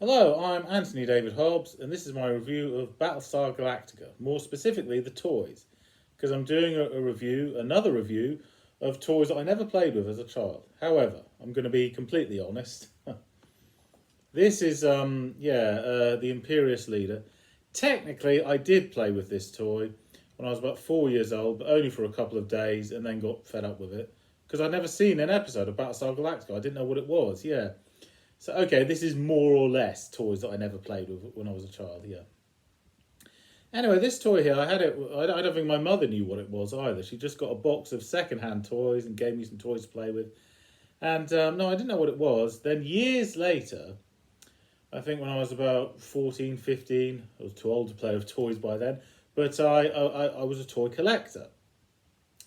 Hello, I'm Anthony David Hobbs, and this is my review of Battlestar Galactica, more specifically the toys, because I'm doing another review of toys that I never played with as a child. However, I'm going to be completely honest. This is, the Imperious Leader. Technically, I did play with this toy when I was about 4 years old, but only for a couple of days, and then got fed up with it, because I'd never seen an episode of Battlestar Galactica. I didn't know what it was, So, okay, this is more or less toys that I never played with when I was a child, Anyway, this toy here, I don't think my mother knew what it was either. She just got a box of second-hand toys and gave me some toys to play with. And, no, I didn't know what it was. Then years later, I think when I was about 14, 15, I was too old to play with toys by then, but I was a toy collector.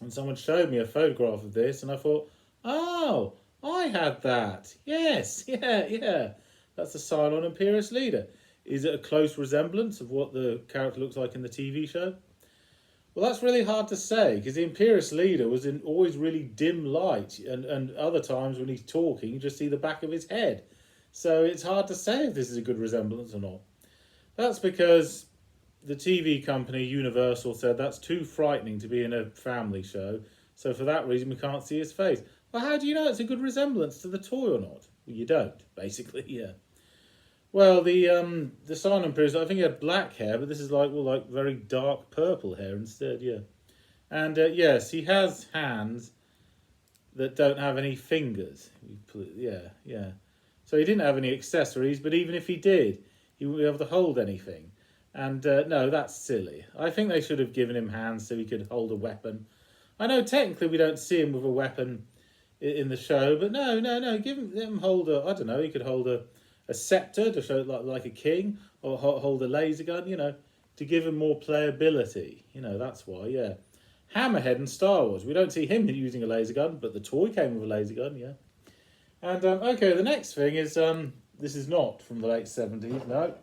And someone showed me a photograph of this, and I thought, oh, I had that. Yes, yeah. That's the Cylon Imperious Leader. Is it a close resemblance of what the character looks like in the TV show? Well, that's really hard to say, because the Imperious Leader was in always really dim light, and other times when he's talking, you just see the back of his head. So it's hard to say if this is a good resemblance or not. That's because the TV company, Universal, said that's too frightening to be in a family show, so for that reason we can't see his face. Well, how do you know it's a good resemblance to the toy or not? Well, you don't, basically, Well, the Cylon Imperious, I think he had black hair, but this is like very dark purple hair instead, And yes, he has hands that don't have any fingers. Yeah. So he didn't have any accessories, but even if he did, he wouldn't be able to hold anything. And no, that's silly. I think they should have given him hands so he could hold a weapon. I know technically we don't see him with a weapon in the show, but no, give him, let him hold I don't know, he could hold a scepter to show like a king, or hold a laser gun, to give him more playability. That's why, Hammerhead in Star Wars, we don't see him using a laser gun, but the toy came with a laser gun, And, okay, the next thing is, this is not from the late 70s, no.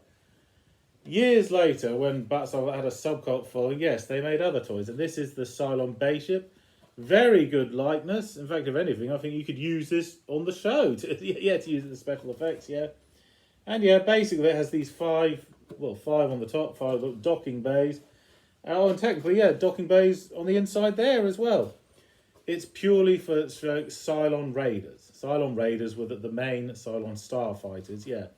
Years later, when Battlestar had a subcult following, yes, they made other toys, and this is the Cylon Bayship. Very good likeness. In fact, if anything, I think you could use this on the show to use it as special effects, And basically it has these five on the top, 5 little docking bays. Oh, and technically, docking bays on the inside there as well. It's purely for Cylon Raiders. Cylon Raiders were the main Cylon starfighters,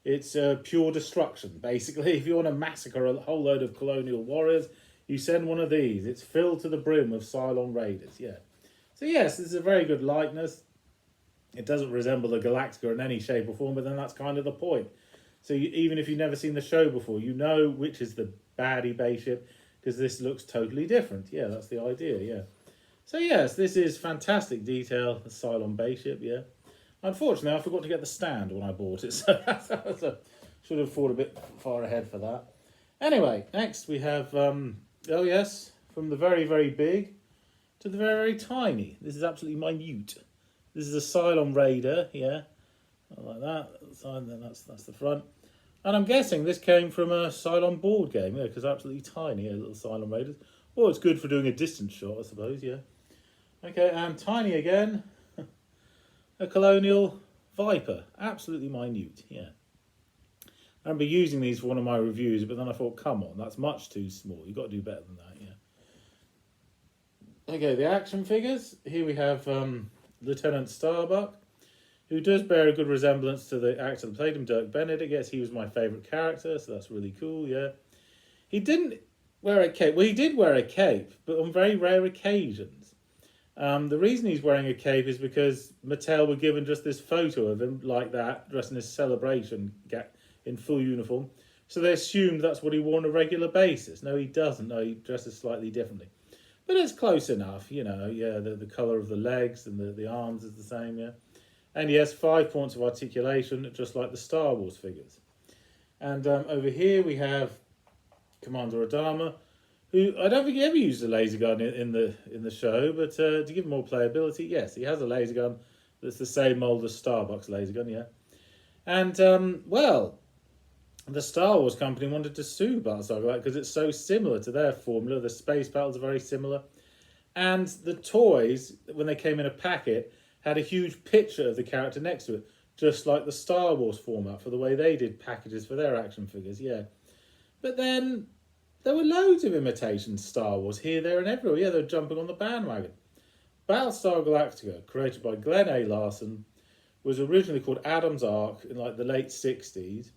It's pure destruction, basically. If you want to massacre a whole load of colonial warriors, you send one of these. It's filled to the brim of Cylon Raiders, So yes, this is a very good likeness. It doesn't resemble the Galactica in any shape or form, but then that's kind of the point. So even if you've never seen the show before, you know which is the baddie Bayship, because this looks totally different. That's the idea, So yes, this is fantastic detail, the Cylon Bayship, Unfortunately, I forgot to get the stand when I bought it, so should have thought a bit far ahead for that. Anyway, next we have, from the very, very big to the very, very tiny. This is absolutely minute. This is a Cylon Raider, like that. And then that's the front. And I'm guessing this came from a Cylon board game, because absolutely tiny, little Cylon Raiders. Well, it's good for doing a distance shot, I suppose, Okay, and tiny again. A Colonial Viper. Absolutely minute, I remember using these for one of my reviews, but then I thought, come on, that's much too small. You've got to do better than that, Okay, the action figures. Here we have Lieutenant Starbuck, who does bear a good resemblance to the actor that played him, Dirk Benedict. Yes, he was my favourite character, so that's really cool, He didn't wear a cape. Well, he did wear a cape, but on very rare occasions. The reason he's wearing a cape is because Mattel were given just this photo of him like that, dressed in his celebration in full uniform. So they assumed that's what he wore on a regular basis. No, he doesn't. No, he dresses slightly differently. But it's close enough, the colour of the legs and the arms is the same, And he has 5 points of articulation, just like the Star Wars figures. And over here we have Commander Adama, who I don't think he ever used a laser gun in the show, but to give him more playability, yes, he has a laser gun that's the same mould as Starbuck's laser gun, And, the Star Wars company wanted to sue Battlestar Galactica because it's so similar to their formula. The space battles are very similar. And the toys, when they came in a packet, had a huge picture of the character next to it, just like the Star Wars format for the way they did packages for their action figures, yeah. But then there were loads of imitations of Star Wars here, there, and everywhere. Yeah, they were jumping on the bandwagon. Battlestar Galactica, created by Glenn A. Larson, was originally called Adam's Ark in like the late 60s,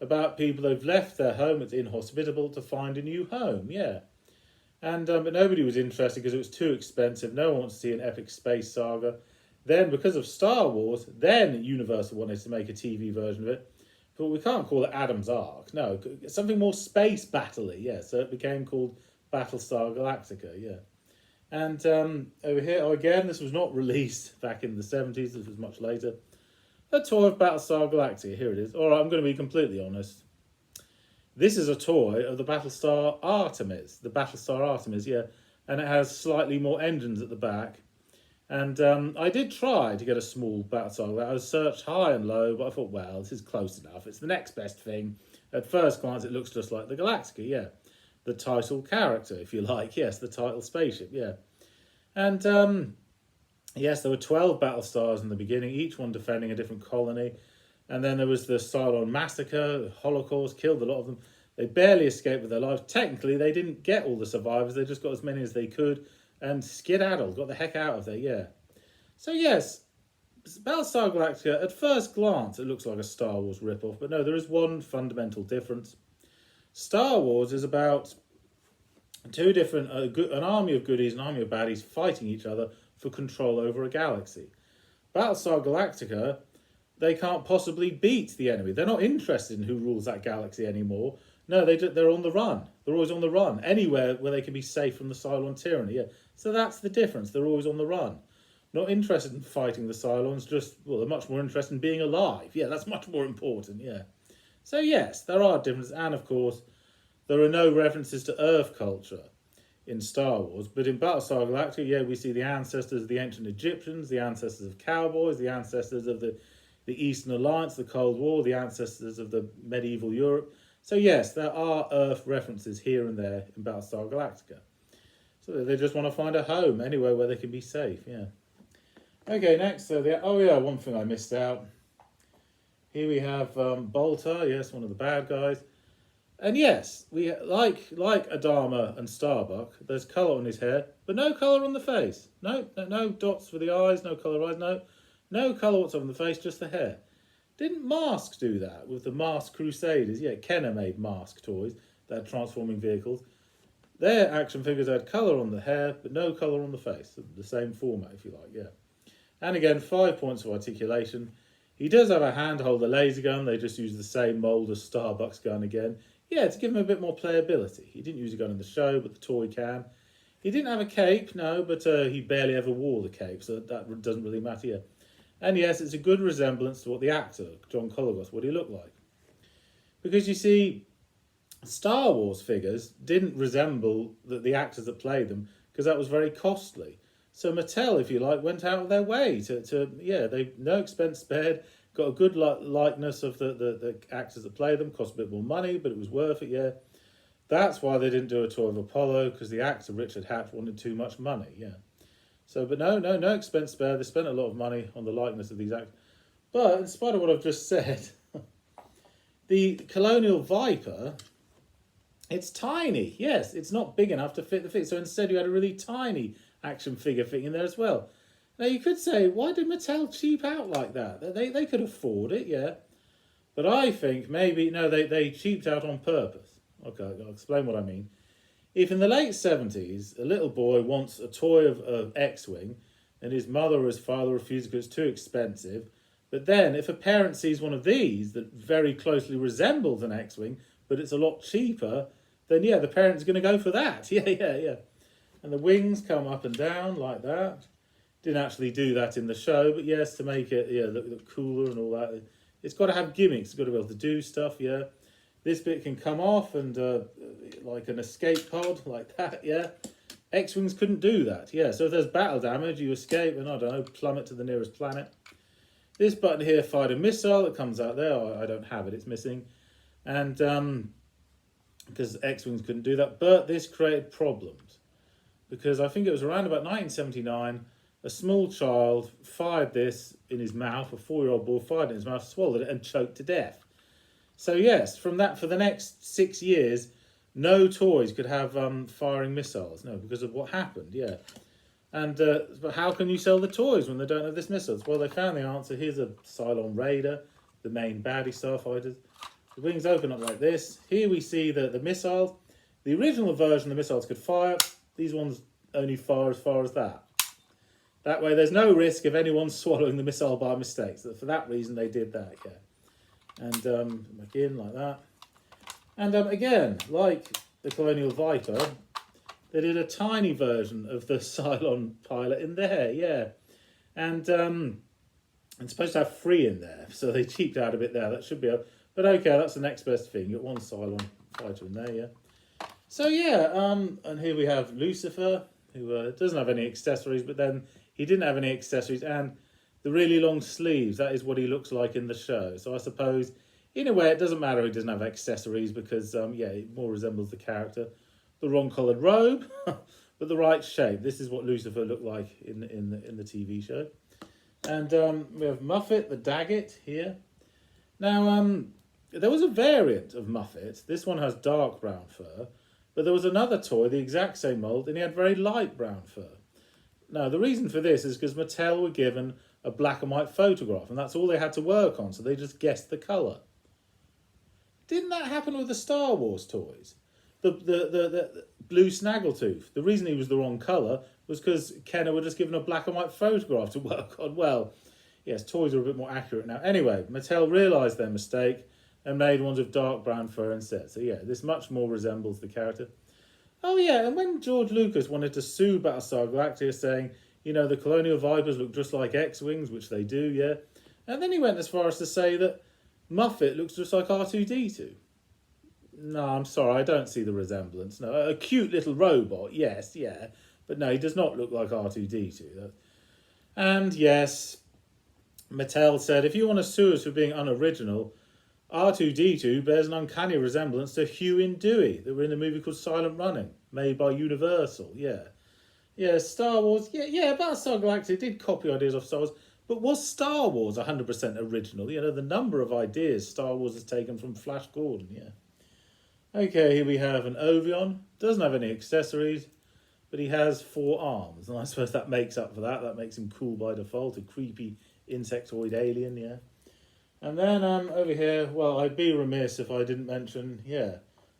about people who've left their home, it's inhospitable, to find a new home, yeah. And but nobody was interested because it was too expensive. No one wants to see an epic space saga. Then, because of Star Wars, then Universal wanted to make a TV version of it. But we can't call it Adam's Ark. No, something more space battle-y, yeah. So it became called Battlestar Galactica, yeah. And over here, again, this was not released back in the 70s. This was much later. A toy of Battlestar Galactica. Here it is. All right, I'm going to be completely honest. This is a toy of the Battlestar Artemis. The Battlestar Artemis, yeah. And it has slightly more engines at the back. And I did try to get a small Battlestar Galactica. I searched high and low, but I thought, well, this is close enough. It's the next best thing. At first glance, it looks just like the Galactica, yeah. The title character, if you like. Yes, the title spaceship, yeah. And, yes, there were 12 Battlestars in the beginning, each one defending a different colony. And then there was the Cylon massacre, the Holocaust, killed a lot of them. They barely escaped with their lives. Technically, they didn't get all the survivors. They just got as many as they could and skedaddled, got the heck out of there, yeah. So, yes, Battlestar Galactica, at first glance, it looks like a Star Wars ripoff. But no, there is one fundamental difference. Star Wars is about two different, an army of goodies, an army of baddies fighting each other for control over a galaxy. Battlestar Galactica, they can't possibly beat the enemy. They're not interested in who rules that galaxy anymore. No, they're on the run. They're always on the run. Anywhere where they can be safe from the Cylon tyranny, yeah. So that's the difference. They're always on the run. Not interested in fighting the Cylons, they're much more interested in being alive. Yeah, that's much more important, yeah. So yes, there are differences. And of course, there are no references to Earth culture in Star Wars. But in Battlestar Galactica, yeah, we see the ancestors of the ancient Egyptians, the ancestors of cowboys, the ancestors of the Eastern Alliance, the Cold War, the ancestors of the medieval Europe. So yes, there are Earth references here and there in Battlestar Galactica. So they just want to find a home anywhere where they can be safe, yeah. Okay, next, one thing I missed out. Here we have Bolter, yes, one of the bad guys. And yes, we like Adama and Starbuck, there's colour on his hair, but no colour on the face. No dots for the eyes, no colour eyes, no colour whatsoever on the face, just the hair. Didn't Mask do that with the Mask Crusaders? Yeah, Kenner made Mask toys that had transforming vehicles. Their action figures had colour on the hair, but no colour on the face. The same format, if you like, yeah. And again, 5 points of articulation. He does have a handhold, a laser gun. They just use the same mould as Starbuck's gun again. Yeah, to give him a bit more playability. He didn't use a gun in the show, but the toy can. He didn't have a cape, no, but he barely ever wore the cape, so that doesn't really matter, yeah. And yes, it's a good resemblance to what the actor, John Cologos, what he looked like. Because you see, Star Wars figures didn't resemble the actors that played them, because that was very costly. So Mattel, if you like, went out of their way they no expense spared, got a good likeness of the actors that played them, cost a bit more money, but it was worth it, yeah. That's why they didn't do a toy of Apollo, because the actor, Richard Hatch, wanted too much money, yeah. So, but no expense spared. They spent a lot of money on the likeness of these actors. But in spite of what I've just said, the Colonial Viper, it's tiny. Yes, it's not big enough to fit the figure. So instead you had a really tiny action figure fitting in there as well. Now you could say, why did Mattel cheap out like that? They could afford it, yeah. But I think maybe, no, they cheaped out on purpose. Okay, I'll explain what I mean. If in the late 70s, a little boy wants a toy of X-Wing and his mother or his father refuses because it's too expensive, but then if a parent sees one of these that very closely resembles an X-Wing, but it's a lot cheaper, then yeah, the parent's going to go for that. Yeah. And the wings come up and down like that. Didn't actually do that in the show, but yes, to make it look cooler and all that. It's got to have gimmicks. It's got to be able to do stuff, yeah. This bit can come off and like an escape pod, like that, yeah. X-Wings couldn't do that, yeah. So if there's battle damage, you escape and, I don't know, plummet to the nearest planet. This button here fired a missile that comes out there. I don't have it, it's missing. And because X-Wings couldn't do that. But this created problems. Because I think it was around about 1979, a small child fired this in his mouth, a 4-year-old boy fired it in his mouth, swallowed it and choked to death. So yes, from that, for the next 6 years, no toys could have firing missiles. No, because of what happened, yeah. And but how can you sell the toys when they don't have this missiles? Well, they found the answer. Here's a Cylon Raider, the main baddie starfighters. The wings open up like this. Here we see the missiles. The original version, the missiles could fire. These ones only fire as far as that. That way there's no risk of anyone swallowing the missile by mistake. So for that reason they did that, yeah. And again, like that. And again, like the Colonial Viper, they did a tiny version of the Cylon pilot in there, yeah. And it's supposed to have 3 in there, so they cheaped out a bit there. That should be but okay, that's the next best thing. You've got 1 Cylon fighter in there, yeah. So yeah, and here we have Lucifer, who doesn't have any accessories, but then he didn't have any accessories, and the really long sleeves, that is what he looks like in the show. So I suppose, in a way, it doesn't matter he doesn't have accessories, because, yeah, it more resembles the character. The wrong coloured robe, but the right shape. This is what Lucifer looked like in the TV show. And we have Muffet, the Daggett, here. Now, there was a variant of Muffet. This one has dark brown fur, but there was another toy, the exact same mould, and he had very light brown fur. Now, the reason for this is because Mattel were given a black and white photograph, and that's all they had to work on, so they just guessed the colour. Didn't that happen with the Star Wars toys? The blue Snaggletooth. The reason he was the wrong colour was because Kenner were just given a black and white photograph to work on. Well, yes, toys are a bit more accurate now. Anyway, Mattel realised their mistake and made ones of dark brown fur instead. So yeah, this much more resembles the character. Oh yeah, and when George Lucas wanted to sue Battlestar Galactica, saying, you know, the Colonial Vipers look just like X-Wings, which they do, yeah. And then he went as far as to say that Muffet looks just like R2-D2. No, I'm sorry, I don't see the resemblance. No, a cute little robot, yes, yeah. But no, he does not look like R2-D2. And yes, Mattel said, if you want to sue us for being unoriginal, R2-D2 bears an uncanny resemblance to Hugh and Dewey that were in a movie called Silent Running, made by Universal, yeah. Yeah, Star Wars, yeah, Battlestar Galactica did copy ideas off Star Wars, but was Star Wars 100% original? You know, the number of ideas Star Wars has taken from Flash Gordon, yeah. Okay, here we have an Ovion. Doesn't have any accessories, but he has 4 arms. And I suppose that makes up for that. That makes him cool by default, a creepy insectoid alien, yeah. And then over here, well, I'd be remiss if I didn't mention, yeah,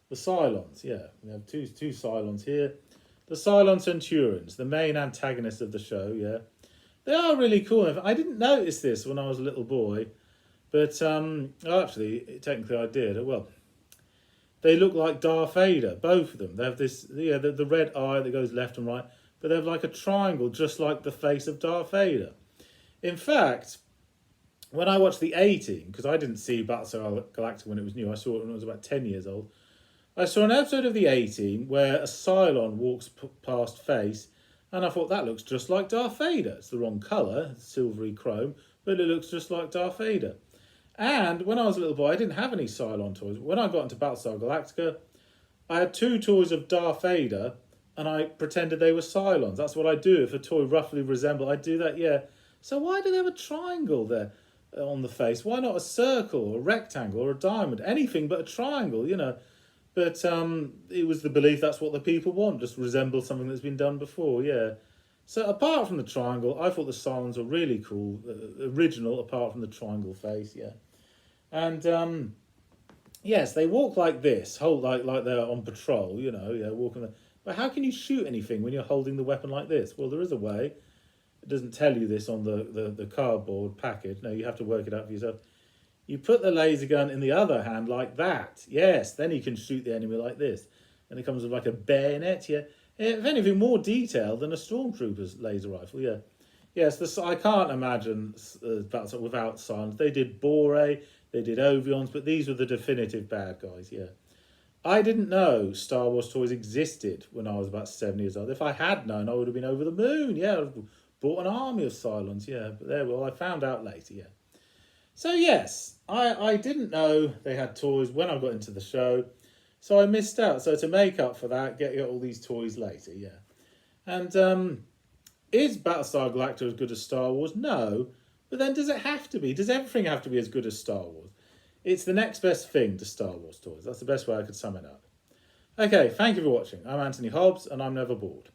the Cylons, yeah. We have two Cylons here. The Cylon Centurions, the main antagonists of the show, yeah. They are really cool. I didn't notice this when I was a little boy, but actually, technically I did. Well, they look like Darth Vader, both of them. They have this, yeah, the red eye that goes left and right, but they have like a triangle, just like the face of Darth Vader. In fact, when I watched the A-Team, because I didn't see Battlestar Galactica when it was new, I saw it when I was about 10 years old, I saw an episode of the A-Team where a Cylon walks past Face, and I thought, that looks just like Darth Vader. It's the wrong colour, silvery chrome, but it looks just like Darth Vader. And when I was a little boy, I didn't have any Cylon toys. When I got into Battlestar Galactica, I had 2 toys of Darth Vader, and I pretended they were Cylons. That's what I do. If a toy roughly resembled, I'd do that, yeah. So why do they have a triangle there on the face? Why not a circle or a rectangle or a diamond? Anything but a triangle, you know. But it was the belief that's what the people want, just resemble something that's been done before, yeah. So apart from the triangle, I thought the Cylons were really cool, original, apart from the triangle face, yeah. And yes, they walk like this, hold like they're on patrol, you know, yeah, walking. But how can you shoot anything when you're holding the weapon like this? Well, there is a way. It doesn't tell you this on the cardboard package. No, you have to work it out for yourself. You put the laser gun in the other hand like that. Yes, then you can shoot the enemy like this. And it comes with like a bayonet, yeah. If anything, more detailed than a stormtrooper's laser rifle, yeah. Yes, I can't imagine without Cylons. They did Bore, they did Ovions, but these were the definitive bad guys, yeah. I didn't know Star Wars toys existed when I was about 7 years old. If I had known, I would have been over the moon, yeah. I'd bought an army of Cylons, yeah. But there, well, I found out later, yeah. So yes, I didn't know they had toys when I got into the show, so I missed out. So to make up for that, get all these toys later, yeah. And Is Battlestar Galactica as good as Star Wars? No. But then does it have to be? Does everything have to be as good as Star Wars? It's the next best thing to Star Wars toys. That's the best way I could sum it up. Okay, thank you for watching. I'm Anthony Hobbs, and I'm never bored.